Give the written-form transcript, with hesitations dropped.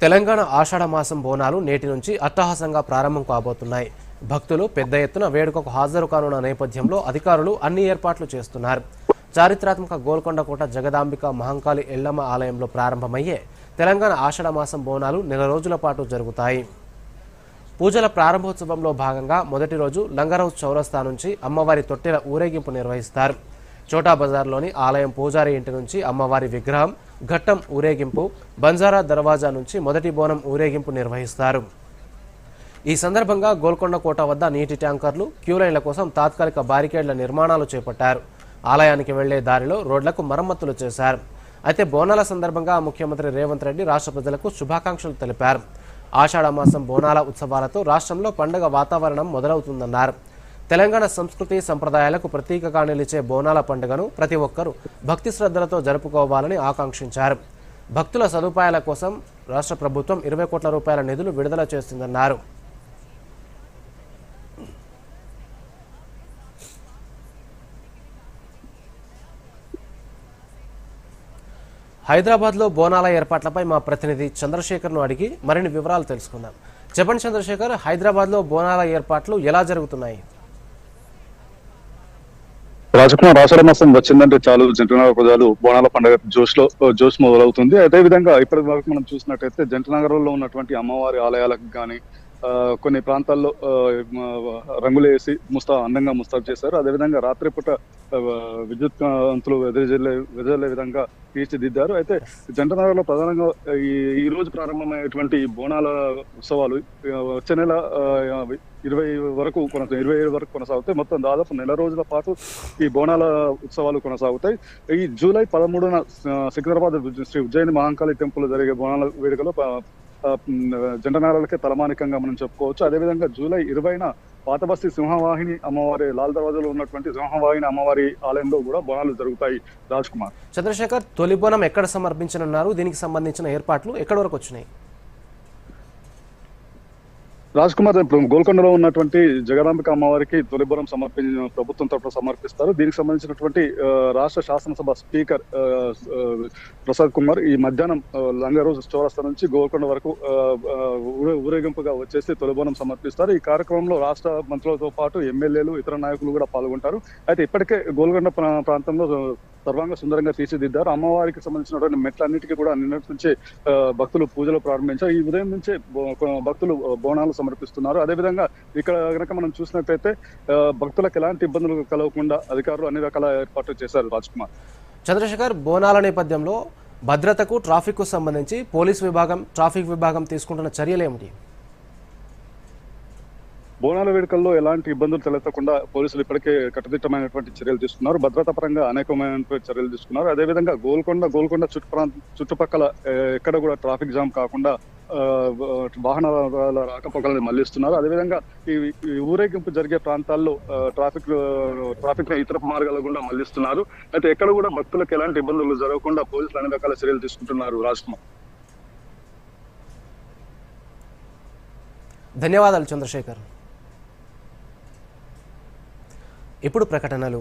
తెలంగాణ ఆషాఢ మాసం బోనాలు నేటి నుంచి అట్టహాసంగా ప్రారంభం కాబోతున్నాయి. భక్తులు పెద్ద ఎత్తున వేడుకకు హాజరు కానున్న నేపథ్యంలో అధికారులు అన్ని ఏర్పాట్లు చేస్తున్నారు. చారిత్రాత్మక గోల్కొండ కోట జగదాంబిక మహంకాళి ఎల్లమ్మ ఆలయంలో ప్రారంభమయ్యే తెలంగాణ ఆషాఢ మాసం బోనాలు నెల రోజుల పాటు జరుగుతాయి. పూజల ప్రారంభోత్సవంలో భాగంగా మొదటి రోజు లంగరౌజ్ చౌరస్తా నుంచి అమ్మవారి తొట్టెల ఊరేగింపు నిర్వహిస్తారు. చోటా బజార్లోని ఆలయం పూజారి ఇంటి నుంచి అమ్మవారి విగ్రహం, ఘట్టం ఊరేగింపు, బంజారా దర్వాజా నుంచి మొదటి బోనం ఊరేగింపు నిర్వహిస్తారు. ఈ సందర్భంగా గోల్కొండ కోట వద్ద నీటి ట్యాంకర్లు, క్యూలైన్ల కోసం తాత్కాలిక బారికేడ్ల నిర్మాణాలు చేపట్టారు. ఆలయానికి వెళ్లే దారిలో రోడ్లకు మరమ్మతులు చేశారు. అయితే బోనాల సందర్భంగా ముఖ్యమంత్రి రేవంత్ రెడ్డి రాష్ట్ర ప్రజలకు శుభాకాంక్షలు తెలిపారు. ఆషాఢ మాసం బోనాల ఉత్సవాలతో రాష్ట్రంలో పండుగ వాతావరణం మొదలవుతుందన్నారు. తెలంగాణ సంస్కృతి సంప్రదాయాలకు ప్రతీకగా నిలిచే బోనాల పండుగను ప్రతి ఒక్కరూ భక్తి శ్రద్ధలతో జరుపుకోవాలని ఆకాంక్షించారు. భక్తుల సదుపాయాల కోసం రాష్ట్ర ప్రభుత్వం 20 కోట్ల రూపాయల నిధులు విడుదల చేస్తుందన్నారు. హైదరాబాద్లో బోనాల ఏర్పాట్లపై మా ప్రతినిధి చంద్రశేఖర్ను అడిగి మరిన్ని వివరాలు తెలుసుకుందాం. చెప్పండి చంద్రశేఖర్, హైదరాబాద్లో బోనాల ఏర్పాట్లు ఎలా జరుగుతున్నాయి? రాజకుమార్, ఆషాఢ మాసం వచ్చిందంటే చాలు జంటనగర్ ప్రజలు బోనాల పండుగ జోష్ మొదలవుతుంది. అదే విధంగా ఇప్పటి వరకు మనం చూసినట్టయితే జంటనగర్ లో ఉన్నటువంటి అమ్మవారి ఆలయాలకు కానీ కొన్ని ప్రాంతాల్లో రంగులు వేసి అందంగా ముస్తాబు చేశారు. అదేవిధంగా రాత్రిపూట విద్యుత్ కాంతులు వెదజల్లే విధంగా తీర్చిదిద్దారు. అయితే జంటనగర్ లో ప్రధానంగా ఈ రోజు ప్రారంభమైనటువంటి బోనాల ఉత్సవాలు వచ్చే నెల 27 వరకు కొనసాగుతాయి. మొత్తం దాదాపు నెల రోజుల పాటు ఈ బోనాల ఉత్సవాలు కొనసాగుతాయి. ఈ జూలై 13న సికింద్రాబాద్ శ్రీ ఉజ్జయిని మహంకాళి టెంపుల్ జరిగే బోనాల వేడుకలో జంటనగర్లకే తలమానికంగా మనం చెప్పుకోవచ్చు. అదేవిధంగా జూలై 20న పాతబస్తీ సింహవాహిని అమ్మవారి లాల్ దర్వాజాలో ఉన్నటువంటి సింహవాహిని అమ్మవారి ఆలయంలో కూడా బోనాలు జరుగుతాయి. రాజ్ కుమార్, చంద్రశేఖర్, తొలి బోనం ఎక్కడ సమర్పించనున్నారు? దీనికి సంబంధించిన ఏర్పాట్లు ఎక్కడి వరకు వచ్చినాయి? రాజ్ కుమార్, ఇప్పుడు గోల్కొండలో ఉన్నటువంటి జగదాంబిక అమ్మవారికి తొలి బోనం ప్రభుత్వం తరఫున సమర్పిస్తారు. దీనికి సంబంధించినటువంటి రాష్ట్ర శాసనసభ స్పీకర్ ప్రసాద్ కుమార్ ఈ మధ్యాహ్నం లంగరోజ్ చౌరస్తా నుంచి గోల్కొండ వరకు ఊరేగింపుగా వచ్చేసి తొలి బోనం సమర్పిస్తారు. ఈ కార్యక్రమంలో రాష్ట్ర మంత్రులతో పాటు ఎమ్మెల్యేలు, ఇతర నాయకులు కూడా పాల్గొంటారు. అయితే ఇప్పటికే గోల్కొండ ప్రాంతంలో సర్వాంగ సుందరంగా తీర్చిదిద్దారు. అమ్మవారికి సంబంధించినటువంటి మెట్లన్నిటికీ కూడా నిన్నటి నుంచే భక్తులు పూజలు ప్రారంభించారు. ఈ ఉదయం నుంచే భక్తులు బోనాలు సమర్పిస్తున్నారు. అదేవిధంగా ఇక్కడ కనుక మనం చూసినట్లయితే భక్తులకు ఎలాంటి ఇబ్బందులు కలగకుండా అధికారులు అన్ని రకాల ఏర్పాట్లు చేశారు. రాజ్ కుమార్, చంద్రశేఖర్, బోనాల నేపథ్యంలో భద్రతకు, ట్రాఫిక్ కు సంబంధించి పోలీసు విభాగం, ట్రాఫిక్ విభాగం తీసుకుంటున్న చర్యలు ఏమిటి? బోనాల వేడుకల్లో ఎలాంటి ఇబ్బందులు తలెత్తకుండా పోలీసులు ఇప్పటికే కట్టుదిట్టమైనటువంటి చర్యలు తీసుకున్నారు. భద్రతా పరంగా అనేకమైనటువంటి చర్యలు తీసుకున్నారు. అదేవిధంగా గోల్కొండ చుట్టుపక్కల ఎక్కడ కూడా ట్రాఫిక్ జామ్ కాకుండా వాహనాల రాకపోకలను మళ్లిస్తున్నారు. అదేవిధంగా ఈ ఊరేగింపు జరిగే ప్రాంతాల్లో ట్రాఫిక్ ఇతర మార్గాల గుండా మళ్లిస్తున్నారు. అయితే ఎక్కడ కూడా భక్తులకు ఎలాంటి ఇబ్బందులు జరగకుండా పోలీసులు అన్ని రకాల చర్యలు తీసుకుంటున్నారు. రాజ్కుమార్, ధన్యవాదాలు చంద్రశేఖర్. ఇప్పుడు ప్రకటనలు.